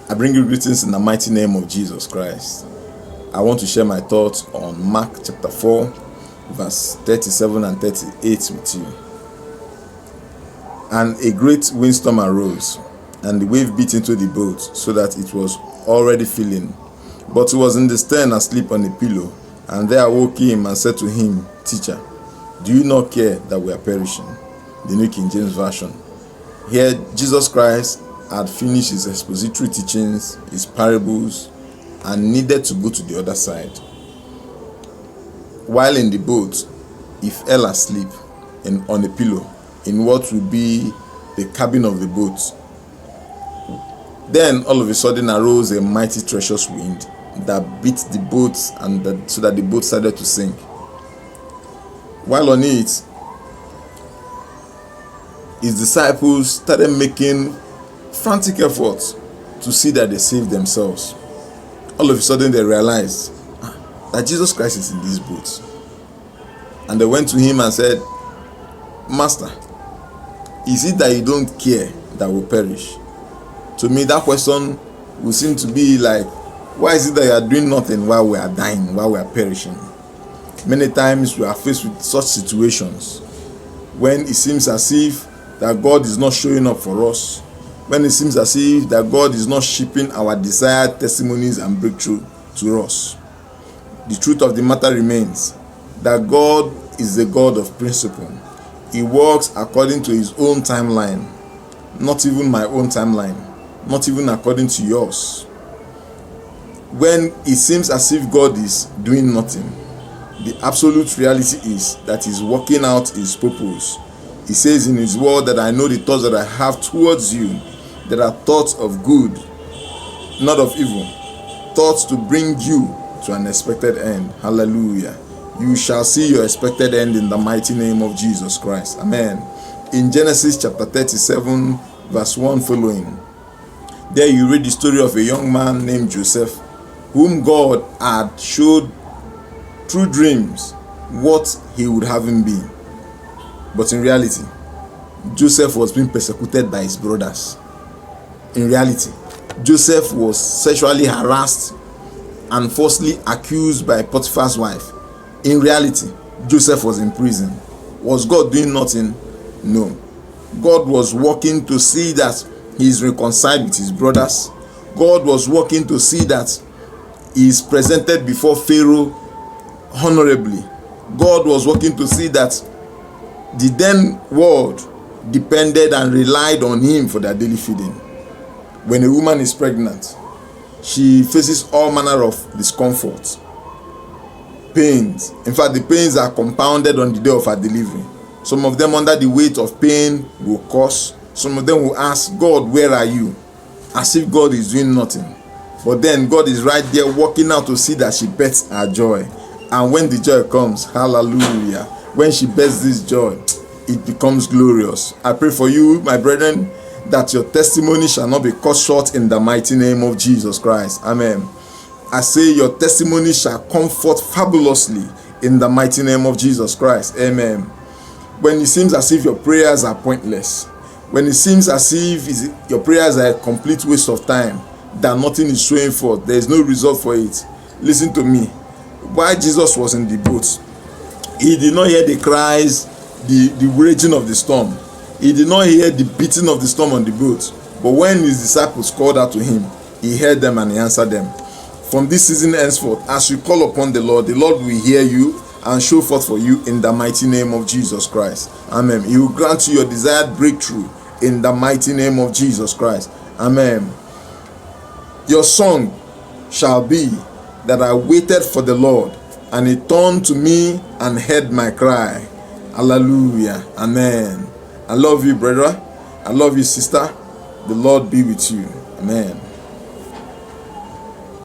I bring you greetings in the mighty name of Jesus Christ. I want to share my thoughts on Mark chapter 4, verse 37 and 38 with you. And a great windstorm arose, and the wave beat into the boat, so that it was already filling. But he was in the stern asleep on a pillow. And they awoke him and said to him, Teacher, do you not care that we are perishing? The New King James Version. Here, Jesus Christ had finished his expository teachings, his parables, and needed to go to the other side. While in the boat, he fell asleep on a pillow in what would be the cabin of the boat. Then all of a sudden arose a mighty treacherous wind that beat the boat, so that the boat started to sink. While on it, his disciples started making frantic efforts to see that they saved themselves. All of a sudden they realized that Jesus Christ is in this boat. And they went to him and said, Master, is it that you don't care that we perish? To me, that question would seem to be like, why is it that you are doing nothing while we are dying, while we are perishing? Many times we are faced with such situations when it seems as if that God is not showing up for us, when it seems as if that God is not shipping our desired testimonies and breakthrough to us. The truth of the matter remains that God is the God of principle. He works according to his own timeline, not even my own timeline, not even according to yours. When it seems as if God is doing nothing, the absolute reality is that he's working out his purpose. He says in his word that I know the thoughts that I have towards you, that are thoughts of good, not of evil, thoughts to bring you to an expected end. Hallelujah. You shall see your expected end in the mighty name of Jesus Christ. Amen. In Genesis chapter 37, verse 1 following, there you read the story of a young man named Joseph, whom God had showed through dreams what he would have him be. But in reality, Joseph was being persecuted by his brothers. In reality, Joseph was sexually harassed and falsely accused by Potiphar's wife. In reality, Joseph was in prison. Was God doing nothing? No. God was working to see that he is reconciled with his brothers. God was working to see that he is presented before Pharaoh honorably. God was working to see that the then world depended and relied on him for their daily feeding. When a woman is pregnant, she faces all manner of discomfort, pains. In fact, the pains are compounded on the day of her delivery. Some of them, under the weight of pain, will curse. Some of them will ask, God, where are you? As if God is doing nothing. But then God is right there working out to see that she bears her joy. And when the joy comes, hallelujah, when she bears this joy, it becomes glorious. I pray for you, my brethren, that your testimony shall not be cut short in the mighty name of Jesus Christ. Amen. I say your testimony shall come forth fabulously in the mighty name of Jesus Christ. Amen. When it seems as if your prayers are pointless, when it seems as if your prayers are a complete waste of time, that nothing is showing forth, there is no result for it, listen to me. While Jesus was in the boat, he did not hear the cries, the raging of the storm. He did not hear the beating of the storm on the boat. But when his disciples called out to him, he heard them and he answered them. From this season henceforth, as you call upon the Lord will hear you and show forth for you in the mighty name of Jesus Christ. Amen. He will grant you your desired breakthrough in the mighty name of Jesus Christ. Amen. Your song shall be that I waited for the Lord, and he turned to me and heard my cry. Hallelujah. Amen. I love you, brother. I love you, sister. The Lord be with you. Amen.